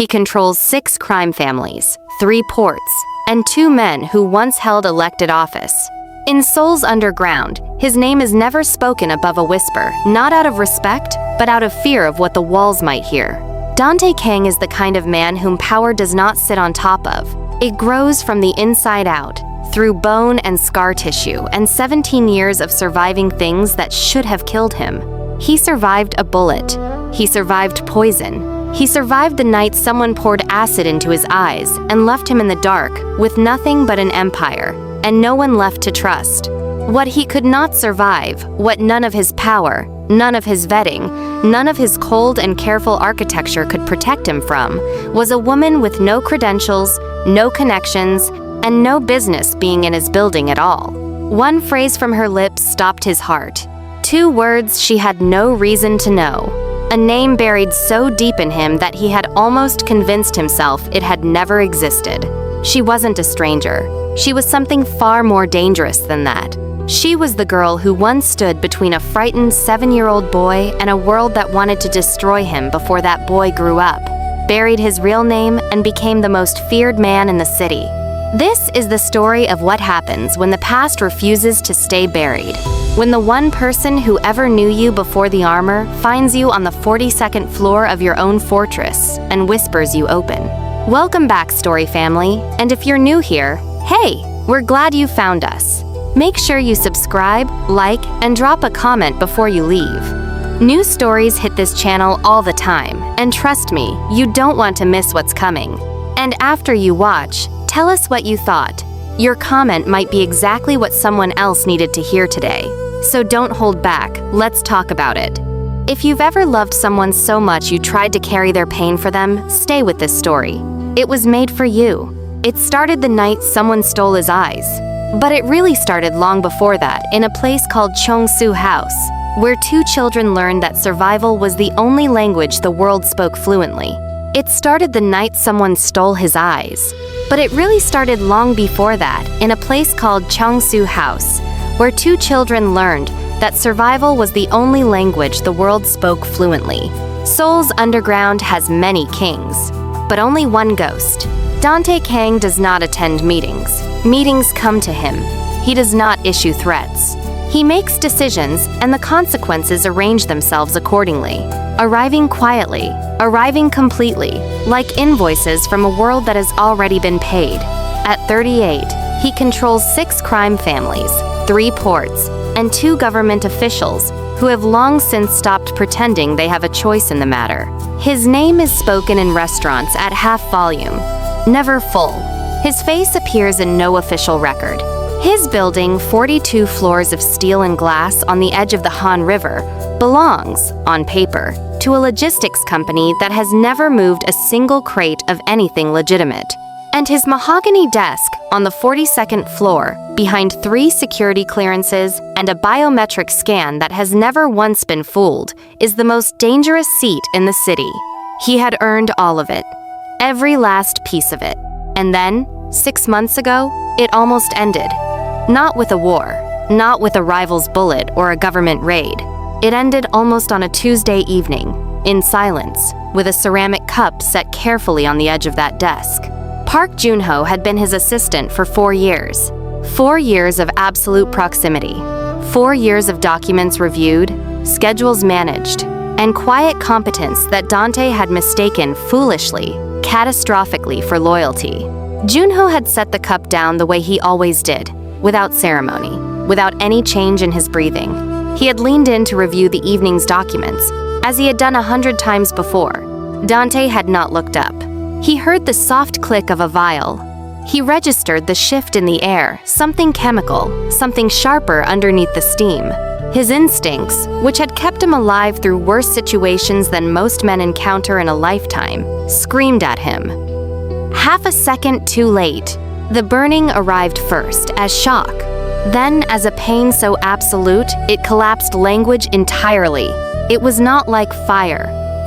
He controls 6 crime families, 3 ports, and 2 men who once held elected office. In Seoul's underground, his name is never spoken above a whisper, not out of respect, but out of fear of what the walls might hear. Dante Kang is the kind of man whom power does not sit on top of. It grows from the inside out, through bone and scar tissue and 17 years of surviving things that should have killed him. He survived a bullet. He survived poison. He survived the night someone poured acid into his eyes and left him in the dark with nothing but an empire and no one left to trust. What he could not survive, what none of his power, none of his vetting, none of his cold and careful architecture could protect him from, was a woman with no credentials, no connections, and no business being in his building at all. One phrase from her lips stopped his heart. 2 words she had no reason to know. A name buried so deep in him that he had almost convinced himself it had never existed. She wasn't a stranger. She was something far more dangerous than that. She was the girl who once stood between a frightened 7-year-old boy and a world that wanted to destroy him before that boy grew up, buried his real name, and became the most feared man in the city. This is the story of what happens when the past refuses to stay buried. When the one person who ever knew you before the armor finds you on the 42nd floor of your own fortress and whispers you open. Welcome back, story family, and if you're new here, hey, we're glad you found us. Make sure you subscribe, like, and drop a comment before you leave. New stories hit this channel all the time, and trust me, you don't want to miss what's coming. And after you watch, tell us what you thought. Your comment might be exactly what someone else needed to hear today. So don't hold back, let's talk about it. If you've ever loved someone so much you tried to carry their pain for them, stay with this story. It was made for you. It started the night someone stole his eyes. But it really started long before that, in a place called Cheongsu House, where 2 children learned that survival was the only language the world spoke fluently. It started the night someone stole his eyes. But it really started long before that, in a place called Cheongsu House, where 2 children learned that survival was the only language the world spoke fluently. Seoul's underground has many kings, but only one ghost. Dante Kang does not attend meetings. Meetings come to him. He does not issue threats. He makes decisions, and the consequences arrange themselves accordingly. Arriving quietly, arriving completely, like invoices from a world that has already been paid. At 38, he controls 6 crime families, 3 ports, and 2 government officials who have long since stopped pretending they have a choice in the matter. His name is spoken in restaurants at half volume, never full. His face appears in no official record. His building, 42 floors of steel and glass on the edge of the Han River, belongs, on paper, to a logistics company that has never moved a single crate of anything legitimate. And his mahogany desk, on the 42nd floor, behind 3 security clearances and a biometric scan that has never once been fooled, is the most dangerous seat in the city. He had earned all of it, every last piece of it. And then, 6 months ago, it almost ended. Not with a war, not with a rival's bullet or a government raid. It ended almost on a Tuesday evening, in silence, with a ceramic cup set carefully on the edge of that desk. Park Junho had been his assistant for 4 years. 4 years of absolute proximity. 4 years of documents reviewed, schedules managed, and quiet competence that Dante had mistaken foolishly, catastrophically for loyalty. Junho had set the cup down the way he always did, without ceremony, without any change in his breathing. He had leaned in to review the evening's documents, as he had done 100 times before. Dante had not looked up. He heard the soft click of a vial. He registered the shift in the air, something chemical, something sharper underneath the steam. His instincts, which had kept him alive through worse situations than most men encounter in a lifetime, screamed at him. Half a second too late. The burning arrived first as shock. Then, as a pain so absolute, it collapsed language entirely. It was not like fire.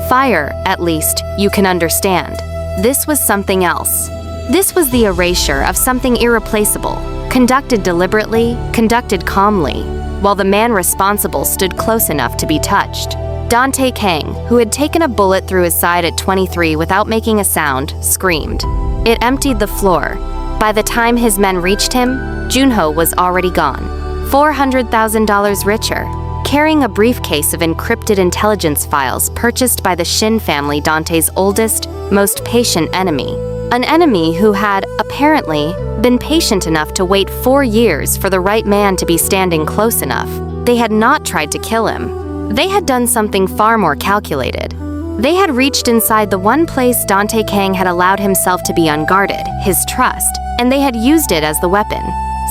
Fire, at least, you can understand. This was something else. This was the erasure of something irreplaceable, conducted deliberately, conducted calmly, while the man responsible stood close enough to be touched. Dante Kang, who had taken a bullet through his side at 23 without making a sound, screamed. It emptied the floor. By the time his men reached him, Junho was already gone, $400,000 richer, carrying a briefcase of encrypted intelligence files purchased by the Shin family, Dante's oldest, most patient enemy. An enemy who had, apparently, been patient enough to wait 4 years for the right man to be standing close enough. They had not tried to kill him. They had done something far more calculated. They had reached inside the one place Dante Kang had allowed himself to be unguarded, his trust, and they had used it as the weapon.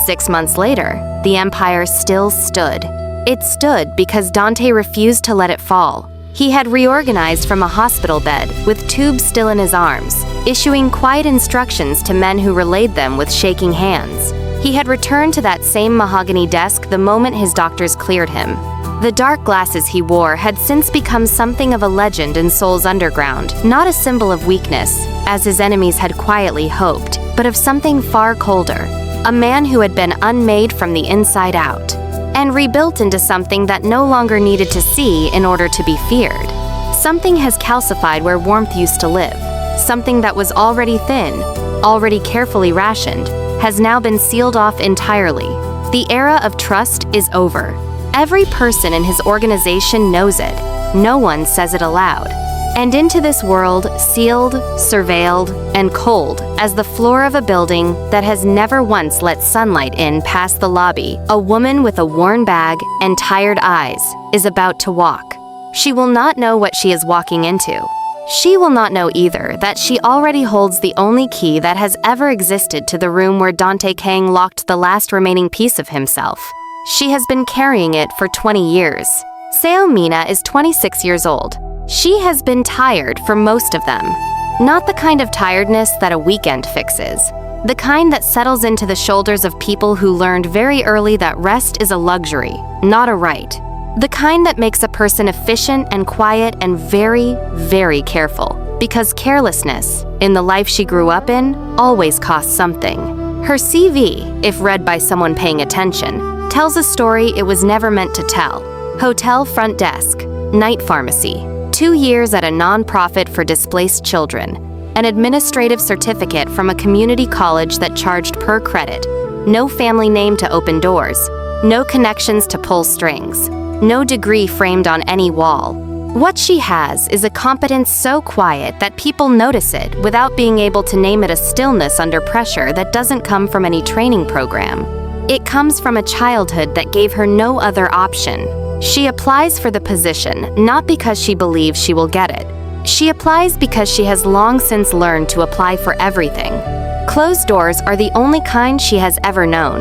6 months later, the empire still stood. It stood because Dante refused to let it fall. He had reorganized from a hospital bed, with tubes still in his arms, issuing quiet instructions to men who relayed them with shaking hands. He had returned to that same mahogany desk the moment his doctors cleared him. The dark glasses he wore had since become something of a legend in Seoul's underground, not a symbol of weakness, as his enemies had quietly hoped, but of something far colder. A man who had been unmade from the inside out, and rebuilt into something that no longer needed to see in order to be feared. Something has calcified where warmth used to live. Something that was already thin, already carefully rationed, has now been sealed off entirely. The era of trust is over. Every person in his organization knows it. No one says it aloud. And into this world, sealed, surveilled, and cold as the floor of a building that has never once let sunlight in past the lobby, a woman with a worn bag and tired eyes is about to walk. She will not know what she is walking into. She will not know either that she already holds the only key that has ever existed to the room where Dante Kang locked the last remaining piece of himself. She has been carrying it for 20 years. Seo Mina is 26 years old. She has been tired for most of them. Not the kind of tiredness that a weekend fixes. The kind that settles into the shoulders of people who learned very early that rest is a luxury, not a right. The kind that makes a person efficient and quiet and very, very careful. Because carelessness, in the life she grew up in, always costs something. Her CV, if read by someone paying attention, tells a story it was never meant to tell. Hotel front desk, night pharmacy, 2 years at a non-profit for displaced children, an administrative certificate from a community college that charged per credit, no family name to open doors, no connections to pull strings, no degree framed on any wall. What she has is a competence so quiet that people notice it without being able to name it, a stillness under pressure that doesn't come from any training program. It comes from a childhood that gave her no other option. She applies for the position not because she believes she will get it. She applies because she has long since learned to apply for everything. Closed doors are the only kind she has ever known.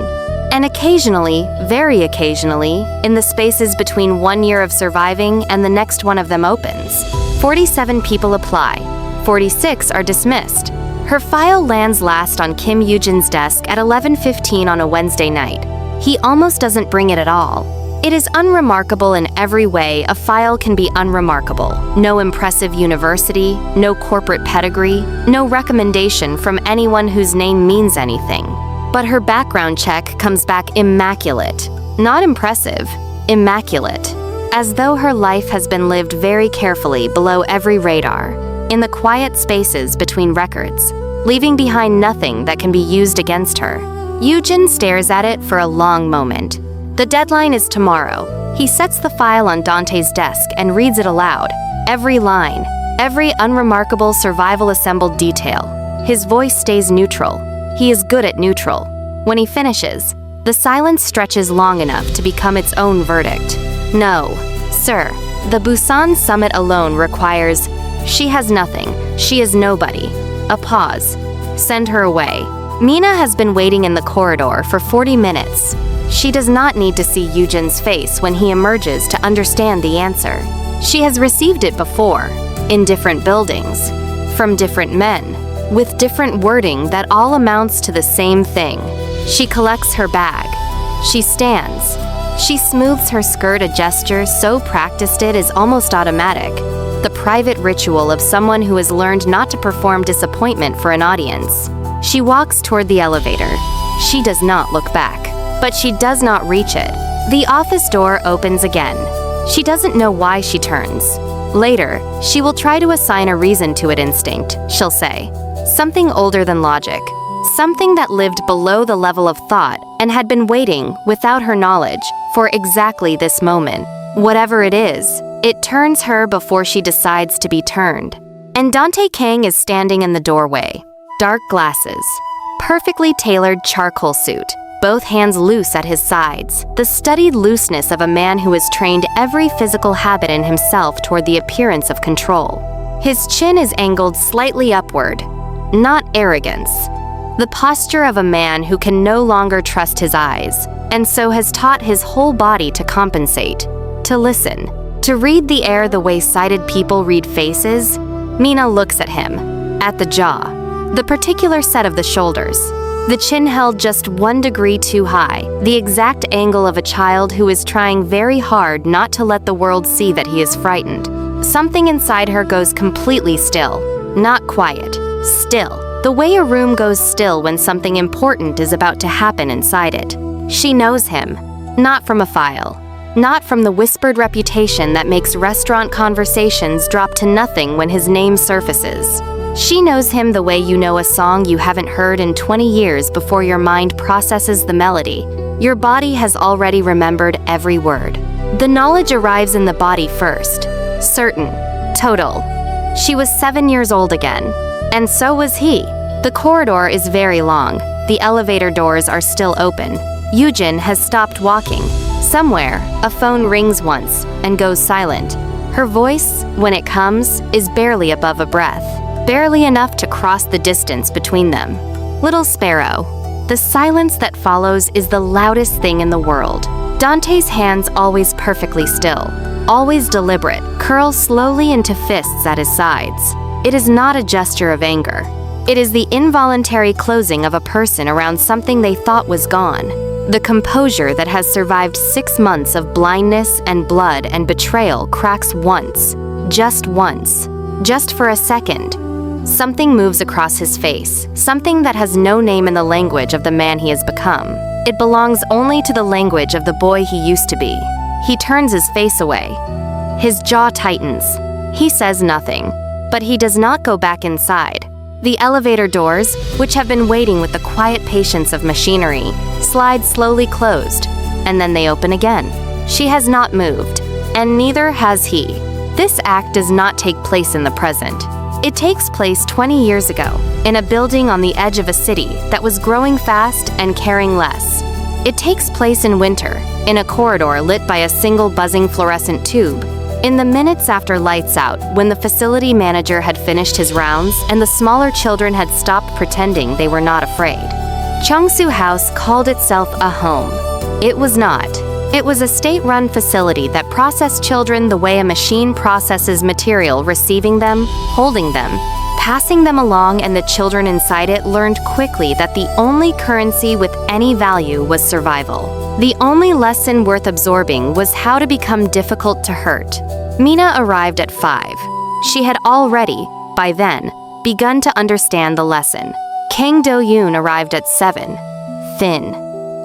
And occasionally, very occasionally, in the spaces between 1 year of surviving and the next one of them opens, 47 people apply. 46 are dismissed. Her file lands last on Kim Yujin's desk at 11:15 on a Wednesday night. He almost doesn't bring it at all. It is unremarkable in every way a file can be unremarkable. No impressive university, no corporate pedigree, no recommendation from anyone whose name means anything. But her background check comes back immaculate. Not impressive, immaculate. As though her life has been lived very carefully below every radar, in the quiet spaces between records, leaving behind nothing that can be used against her. Yujin stares at it for a long moment. The deadline is tomorrow. He sets the file on Dante's desk and reads it aloud. Every line, every unremarkable survival assembled detail. His voice stays neutral. He is good at neutral. When he finishes, the silence stretches long enough to become its own verdict. No, sir, the Busan summit alone requires, she has nothing, she is nobody. A pause. Send her away. Mina has been waiting in the corridor for 40 minutes. She does not need to see Yujin's face when he emerges to understand the answer. She has received it before, in different buildings, from different men, with different wording that all amounts to the same thing. She collects her bag. She stands. She smooths her skirt, a gesture so practiced it is almost automatic. The private ritual of someone who has learned not to perform disappointment for an audience. She walks toward the elevator. She does not look back, but she does not reach it. The office door opens again. She doesn't know why she turns. Later, she will try to assign a reason to it. Instinct, she'll say. Something older than logic. Something that lived below the level of thought and had been waiting, without her knowledge, for exactly this moment. Whatever it is, it turns her before she decides to be turned. And Dante Kang is standing in the doorway. Dark glasses. Perfectly tailored charcoal suit. Both hands loose at his sides. The studied looseness of a man who has trained every physical habit in himself toward the appearance of control. His chin is angled slightly upward. Not arrogance. The posture of a man who can no longer trust his eyes, and so has taught his whole body to compensate, to listen, to read the air the way sighted people read faces. Mina looks at him, at the jaw, the particular set of the shoulders, the chin held just 1 degree too high, the exact angle of a child who is trying very hard not to let the world see that he is frightened. Something inside her goes completely still, not quiet, still. The way a room goes still when something important is about to happen inside it. She knows him, not from a file, not from the whispered reputation that makes restaurant conversations drop to nothing when his name surfaces. She knows him the way you know a song you haven't heard in 20 years before your mind processes the melody. Your body has already remembered every word. The knowledge arrives in the body first. Certain. Total. She was 7 years old again. And so was he. The corridor is very long. The elevator doors are still open. Yujin has stopped walking. Somewhere, a phone rings once and goes silent. Her voice, when it comes, is barely above a breath. Barely enough to cross the distance between them. Little Sparrow. The silence that follows is the loudest thing in the world. Dante's hands always perfectly still, always deliberate, curl slowly into fists at his sides. It is not a gesture of anger. It is the involuntary closing of a person around something they thought was gone. The composure that has survived 6 months of blindness and blood and betrayal cracks once. Just for a second. Something moves across his face, something that has no name in the language of the man he has become. It belongs only to the language of the boy he used to be. He turns his face away. His jaw tightens. He says nothing. But he does not go back inside. The elevator doors, which have been waiting with the quiet patience of machinery, slide slowly closed, and then they open again. She has not moved, and neither has he. This act does not take place in the present. It takes place 20 years ago, in a building on the edge of a city that was growing fast and caring less. It takes place in winter, in a corridor lit by a single buzzing fluorescent tube. In the minutes after lights out, when the facility manager had finished his rounds and the smaller children had stopped pretending they were not afraid. Cheongsu House called itself a home. It was not. It was a state-run facility that processed children the way a machine processes material, receiving them, holding them, passing them along, and the children inside it learned quickly that the only currency with any value was survival. The only lesson worth absorbing was how to become difficult to hurt. Mina arrived at 5. She had already, by then, begun to understand the lesson. Kang Do-yoon arrived at 7. Thin,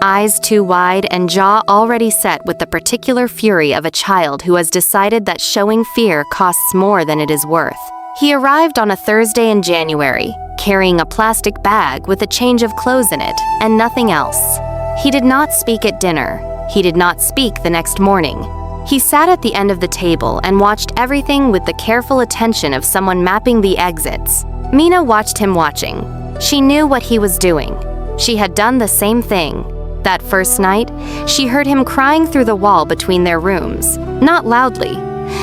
eyes too wide and jaw already set with the particular fury of a child who has decided that showing fear costs more than it is worth. He arrived on a Thursday in January, carrying a plastic bag with a change of clothes in it and nothing else. He did not speak at dinner. He did not speak the next morning. He sat at the end of the table and watched everything with the careful attention of someone mapping the exits. Mina watched him watching. She knew what he was doing. She had done the same thing. That first night, she heard him crying through the wall between their rooms. Not loudly.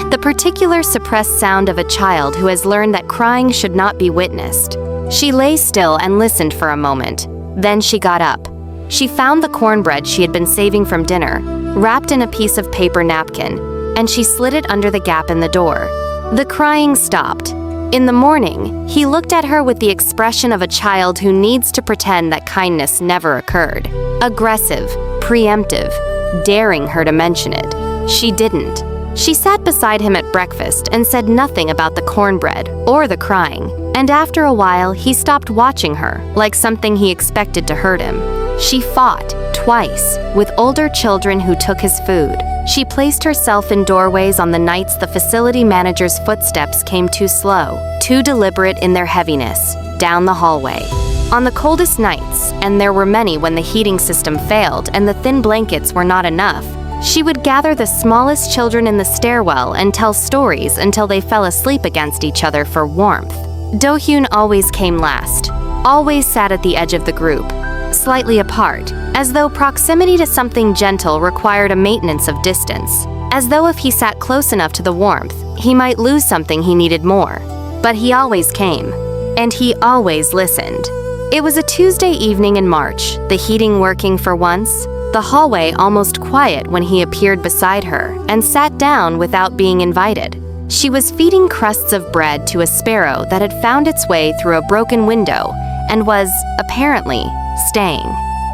The particular suppressed sound of a child who has learned that crying should not be witnessed. She lay still and listened for a moment. Then she got up. She found the cornbread she had been saving from dinner, wrapped in a piece of paper napkin, and she slid it under the gap in the door. The crying stopped. In the morning, he looked at her with the expression of a child who needs to pretend that kindness never occurred. Aggressive, preemptive, daring her to mention it. She didn't. She sat beside him at breakfast and said nothing about the cornbread or the crying, and after a while he stopped watching her, like something he expected to hurt him. She fought, twice, with older children who took his food. She placed herself in doorways on the nights the facility manager's footsteps came too slow, too deliberate in their heaviness, down the hallway. On the coldest nights, and there were many when the heating system failed and the thin blankets were not enough, she would gather the smallest children in the stairwell and tell stories until they fell asleep against each other for warmth. Do-hyun always came last, always sat at the edge of the group, slightly apart, as though proximity to something gentle required a maintenance of distance, as though if he sat close enough to the warmth, he might lose something he needed more. But he always came, and he always listened. It was a Tuesday evening in March, the heating working for once, the hallway almost quiet when he appeared beside her and sat down without being invited. She was feeding crusts of bread to a sparrow that had found its way through a broken window and was, apparently, staying.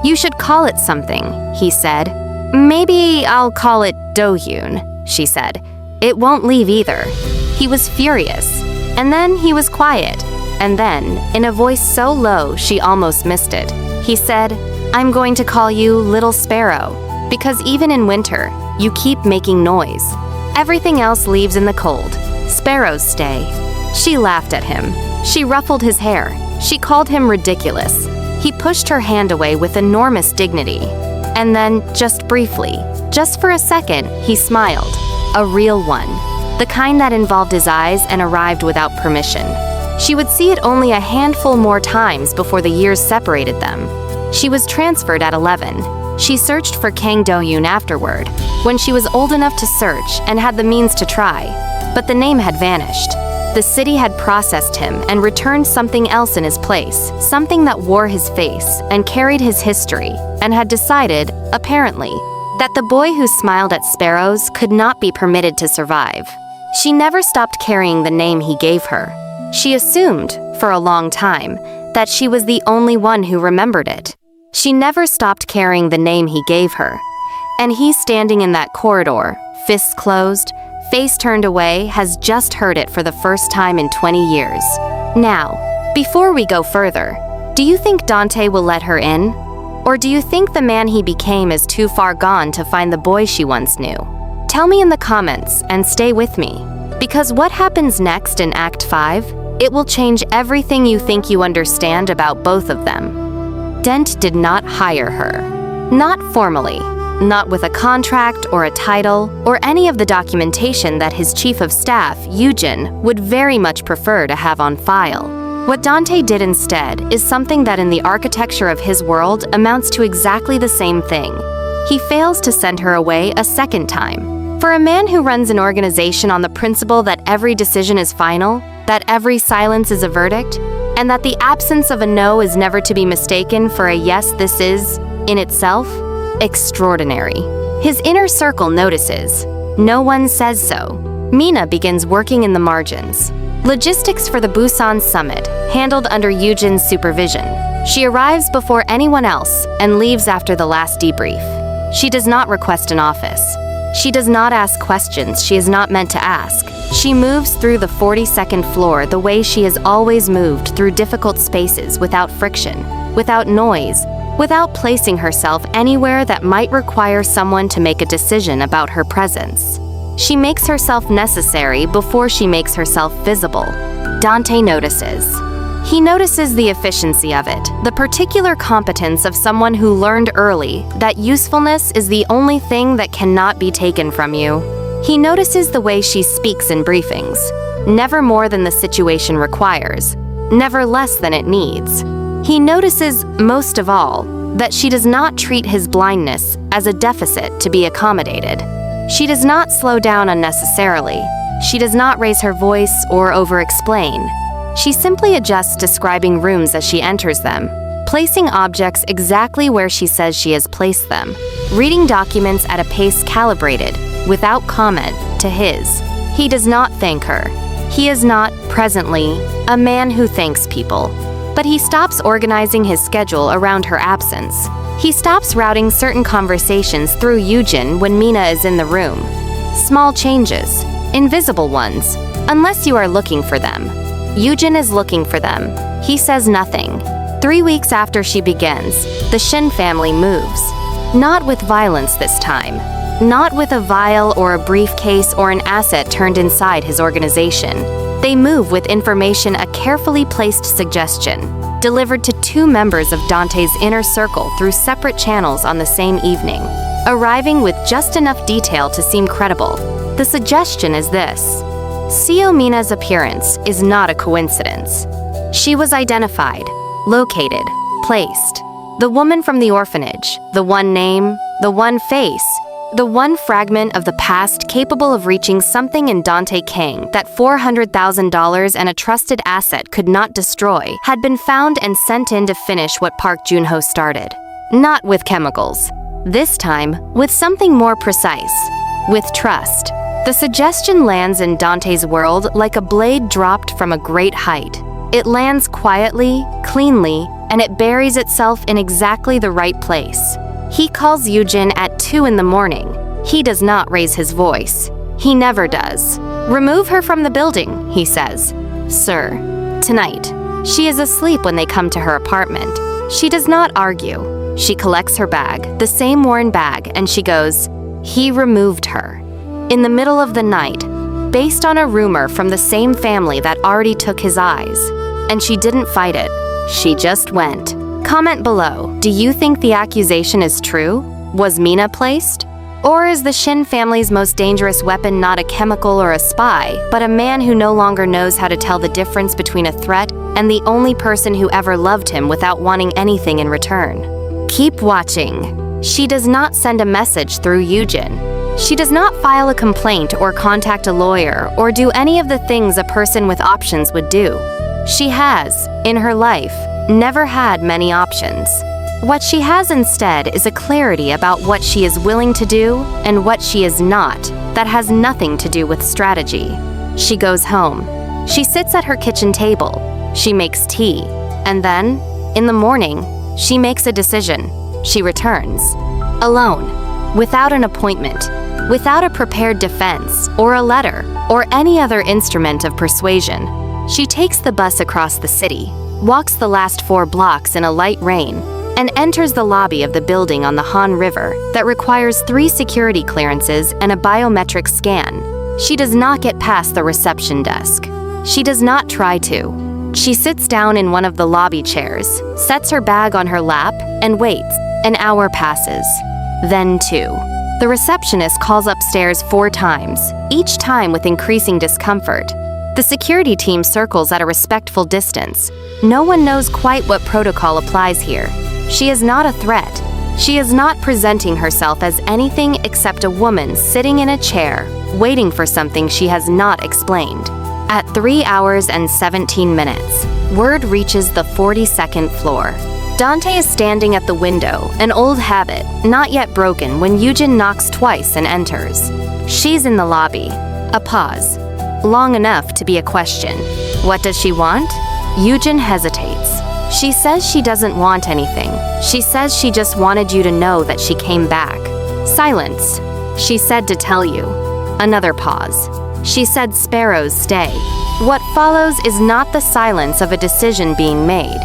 "You should call it something," he said. "Maybe I'll call it Do-hyun," she said. "It won't leave either." He was furious. And then he was quiet. And then, in a voice so low she almost missed it, he said, "I'm going to call you Little Sparrow, because even in winter, you keep making noise. Everything else leaves in the cold. Sparrows stay." She laughed at him. She ruffled his hair. She called him ridiculous. He pushed her hand away with enormous dignity. And then, just briefly, just for a second, he smiled. A real one. The kind that involved his eyes and arrived without permission. She would see it only a handful more times before the years separated them. She was transferred at 11. She searched for Kang Do-hyun afterward, when she was old enough to search and had the means to try. But the name had vanished. The city had processed him and returned something else in his place, something that wore his face and carried his history, and had decided, apparently, that the boy who smiled at sparrows could not be permitted to survive. She never stopped carrying the name he gave her. She assumed, for a long time, that she was the only one who remembered it. She never stopped carrying the name he gave her. And he standing in that corridor, fists closed, face turned away, has just heard it for the first time in 20 years. Now, before we go further, do you think Dante will let her in? Or do you think the man he became is too far gone to find the boy she once knew? Tell me in the comments and stay with me, because what happens next in Act 5? It will change everything you think you understand about both of them. Dent did not hire her. Not formally. Not with a contract or a title or any of the documentation that his chief of staff, Yoojin, would very much prefer to have on file. What Dante did instead is something that in the architecture of his world amounts to exactly the same thing. He fails to send her away a second time. For a man who runs an organization on the principle that every decision is final, that every silence is a verdict, and that the absence of a no is never to be mistaken for a yes, this is, in itself, extraordinary. His inner circle notices. No one says so. Mina begins working in the margins. Logistics for the Busan summit, handled under Yoojin's supervision. She arrives before anyone else and leaves after the last debrief. She does not request an office. She does not ask questions she is not meant to ask. She moves through the 42nd floor the way she has always moved through difficult spaces without friction, without noise, without placing herself anywhere that might require someone to make a decision about her presence. She makes herself necessary before she makes herself visible. Dante notices. He notices the efficiency of it, the particular competence of someone who learned early that usefulness is the only thing that cannot be taken from you. He notices the way she speaks in briefings, never more than the situation requires, never less than it needs. He notices, most of all, that she does not treat his blindness as a deficit to be accommodated. She does not slow down unnecessarily. She does not raise her voice or over-explain. She simply adjusts describing rooms as she enters them, placing objects exactly where she says she has placed them, reading documents at a pace calibrated, without comment, to his. He does not thank her. He is not, presently, a man who thanks people. But he stops organizing his schedule around her absence. He stops routing certain conversations through Yoojin when Mina is in the room. Small changes, invisible ones, unless you are looking for them. Yoojin is looking for them. He says nothing. 3 weeks after she begins, the Shin family moves. Not with violence this time. not with a vial or a briefcase or an asset turned inside his organization. They move with information, a carefully placed suggestion, delivered to 2 members of Dante's inner circle through separate channels on the same evening, arriving with just enough detail to seem credible. The suggestion is this: Seo Mina's appearance is not a coincidence. She was identified, located, placed. The woman from the orphanage, the one name, the one face, the one fragment of the past capable of reaching something in Dante Kang that $400,000 and a trusted asset could not destroy, had been found and sent in to finish what Park Junho started. Not with chemicals. This time, with something more precise. With trust. The suggestion lands in Dante's world like a blade dropped from a great height. It lands quietly, cleanly, and it buries itself in exactly the right place. He calls Yujin at 2 in the morning. He does not raise his voice. He never does. "Remove her from the building," he says. "Sir, tonight." She is asleep when they come to her apartment. She does not argue. She collects her bag, the same worn bag, and she goes, "He removed her." In the middle of the night, based on a rumor from the same family that already took his eyes. And she didn't fight it. She just went. Comment below, do you think the accusation is true? Was Mina placed? Or is the Shin family's most dangerous weapon not a chemical or a spy, but a man who no longer knows how to tell the difference between a threat and the only person who ever loved him without wanting anything in return? Keep watching. She does not send a message through Yujin. She does not file a complaint or contact a lawyer or do any of the things a person with options would do. She has, in her life, never had many options. What she has instead is a clarity about what she is willing to do and what she is not, that has nothing to do with strategy. She goes home. She sits at her kitchen table. She makes tea. And then, in the morning, she makes a decision. She returns. Alone. Without an appointment. Without a prepared defense, or a letter, or any other instrument of persuasion. She takes the bus across the city, walks the last 4 blocks in a light rain, and enters the lobby of the building on the Han River that requires 3 security clearances and a biometric scan. She does not get past the reception desk. She does not try to. She sits down in one of the lobby chairs, sets her bag on her lap, and waits. An hour passes. Then 2. The receptionist calls upstairs 4 times, each time with increasing discomfort. The security team circles at a respectful distance. No one knows quite what protocol applies here. She is not a threat. She is not presenting herself as anything except a woman sitting in a chair, waiting for something she has not explained. At 3 hours and 17 minutes, word reaches the 42nd floor. Dante is standing at the window, an old habit, not yet broken, when Yujin knocks twice and enters. She's in the lobby. A pause. Long enough to be a question. What does she want? Yujin hesitates. She says she doesn't want anything. She says she just wanted you to know that she came back. Silence. She said to tell you. Another pause. She said sparrows stay. What follows is not the silence of a decision being made.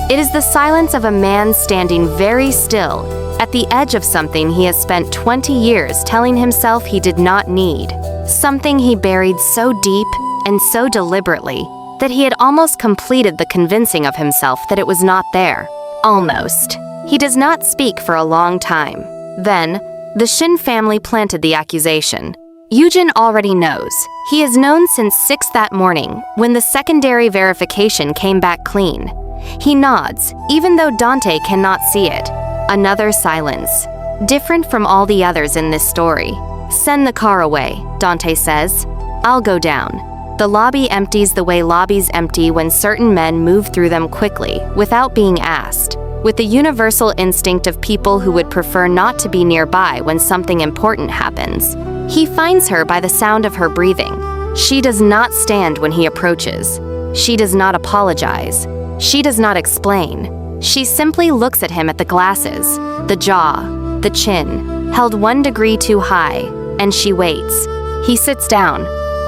It is the silence of a man standing very still at the edge of something he has spent 20 years telling himself he did not need. Something he buried so deep and so deliberately that he had almost completed the convincing of himself that it was not there. Almost. He does not speak for a long time. Then, the Shin family planted the accusation. Yujin already knows. He has known since 6 that morning, when the secondary verification came back clean. He nods, even though Dante cannot see it. Another silence. Different from all the others in this story. Send the car away, Dante says. I'll go down. The lobby empties the way lobbies empty when certain men move through them quickly, without being asked, with the universal instinct of people who would prefer not to be nearby when something important happens. He finds her by the sound of her breathing. She does not stand when he approaches. She does not apologize. She does not explain. She simply looks at him at the glasses, the jaw, the chin, held 1 degree too high, and she waits. He sits down,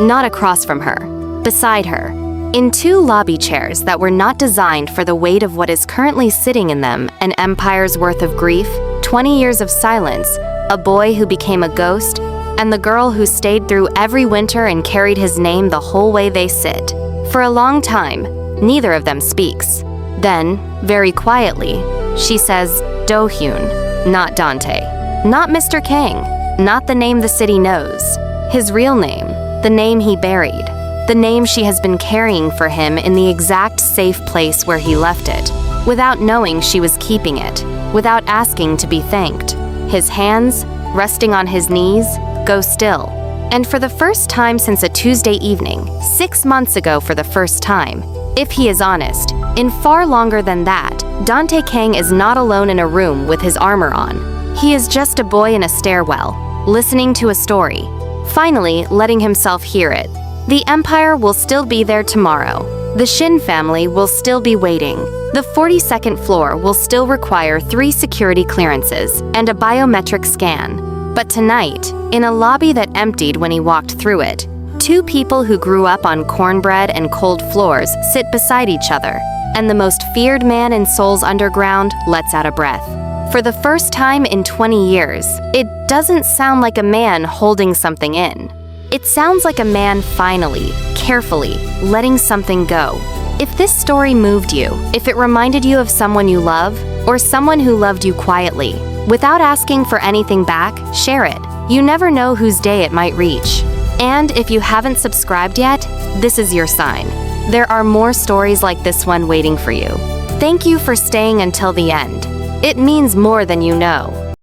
not across from her, beside her, in 2 lobby chairs that were not designed for the weight of what is currently sitting in them, an empire's worth of grief, 20 years of silence, a boy who became a ghost, and the girl who stayed through every winter and carried his name the whole way they sit. For a long time, neither of them speaks. Then, very quietly, she says, Do-hyun, not Dante, not Mr. Kang, not the name the city knows, his real name, the name he buried, the name she has been carrying for him in the exact safe place where he left it, without knowing she was keeping it, without asking to be thanked. His hands, resting on his knees, go still. And for the first time since a Tuesday evening, 6 months ago for the first time, if he is honest, in far longer than that, Dante Kang is not alone in a room with his armor on. He is just a boy in a stairwell, listening to a story, finally letting himself hear it. The Empire will still be there tomorrow. The Shin family will still be waiting. The 42nd floor will still require 3 security clearances and a biometric scan. But tonight, in a lobby that emptied when he walked through it, 2 people who grew up on cornbread and cold floors sit beside each other, and the most feared man in Seoul's underground lets out a breath. For the first time in 20 years, it doesn't sound like a man holding something in. It sounds like a man finally, carefully, letting something go. If this story moved you, if it reminded you of someone you love, or someone who loved you quietly, without asking for anything back, share it. You never know whose day it might reach. And if you haven't subscribed yet, this is your sign. There are more stories like this one waiting for you. Thank you for staying until the end. It means more than you know.